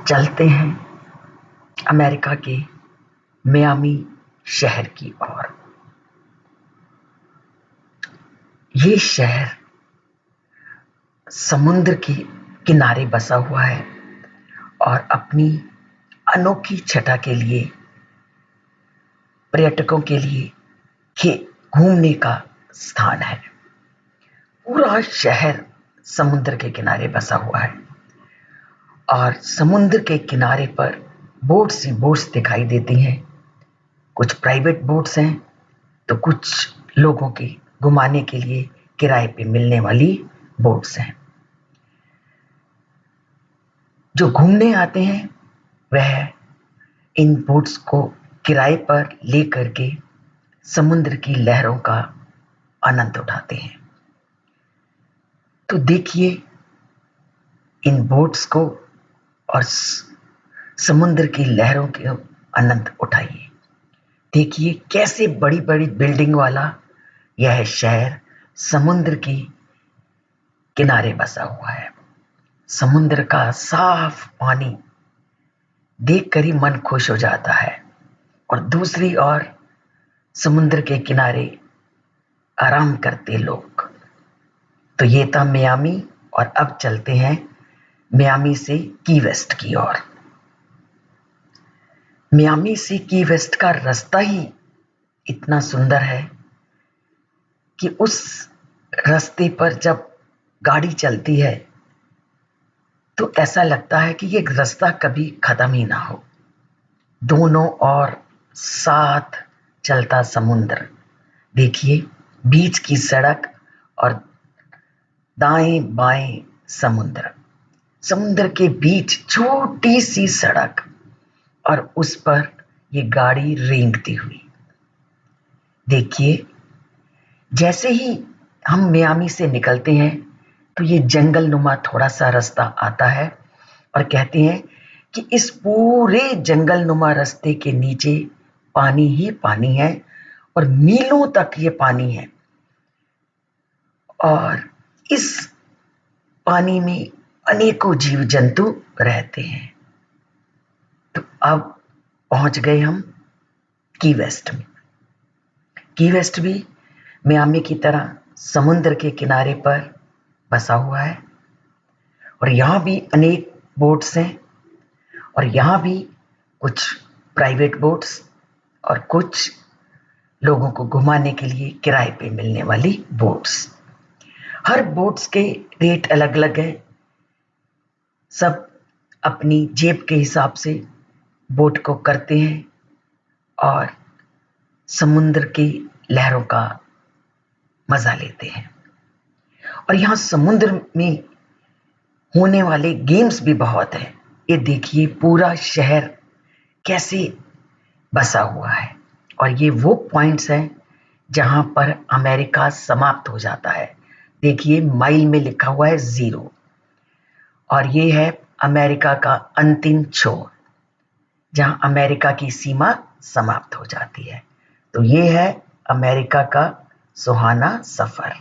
चलते हैं अमेरिका के मियामी शहर की ओर। ये शहर समुद्र के किनारे बसा हुआ है और अपनी अनोखी छटा के लिए पर्यटकों के लिए घूमने का स्थान है। पूरा शहर समुद्र के किनारे बसा हुआ है और समुद्र के किनारे पर बोट्स ही बोट्स दिखाई देती हैं। कुछ प्राइवेट बोट्स हैं तो कुछ लोगों के घुमाने के लिए किराए पे मिलने वाली बोट्स हैं। जो घूमने आते हैं वह इन बोट्स को किराए पर लेकर के समुद्र की लहरों का आनंद उठाते हैं। तो देखिए इन बोट्स को और समुद्र की लहरों के आनंद उठाइए। देखिए कैसे बड़ी बड़ी बिल्डिंग वाला यह शहर समुद्र की किनारे बसा हुआ है। समुद्र का साफ पानी देखकर ही मन खुश हो जाता है और दूसरी ओर समुद्र के किनारे आराम करते लोग। तो ये था मियामी और अब चलते हैं मियामी से की वेस्ट की ओर। मियामी से की वेस्ट का रास्ता ही इतना सुंदर है कि उस रास्ते पर जब गाड़ी चलती है तो ऐसा लगता है कि ये रास्ता कभी खत्म ही ना हो। दोनों ओर साथ चलता समुद्र, देखिए बीच की सड़क और दाएं बाएं समुद्र, समुद्र के बीच छोटी सी सड़क और उस पर ये गाड़ी रेंगती हुई। देखिए जैसे ही हम मियामी से निकलते हैं तो ये जंगल नुमा थोड़ा सा रास्ता आता है और कहते हैं कि इस पूरे जंगल नुमा रास्ते के नीचे पानी ही पानी है और मीलों तक ये पानी है और इस पानी में अनेकों जीव जंतु रहते हैं। तो अब पहुंच गए हम की वेस्ट में। की वेस्ट भी मियामी की तरह समुद्र के किनारे पर बसा हुआ है और यहाँ भी अनेक बोट्स हैं और यहाँ भी कुछ प्राइवेट बोट्स और कुछ लोगों को घुमाने के लिए किराए पे मिलने वाली बोट्स। हर बोट्स के रेट अलग अलग हैं। सब अपनी जेब के हिसाब से बोट को करते हैं और समुद्र की लहरों का मजा लेते हैं। और यहाँ समुद्र में होने वाले गेम्स भी बहुत हैं। ये देखिए पूरा शहर कैसे बसा हुआ है और ये वो पॉइंट्स हैं जहां पर अमेरिका समाप्त हो जाता है। देखिए माइल में लिखा हुआ है 0 और ये है अमेरिका का अंतिम छोर जहां अमेरिका की सीमा समाप्त हो जाती है। तो ये है अमेरिका का सुहाना सफर।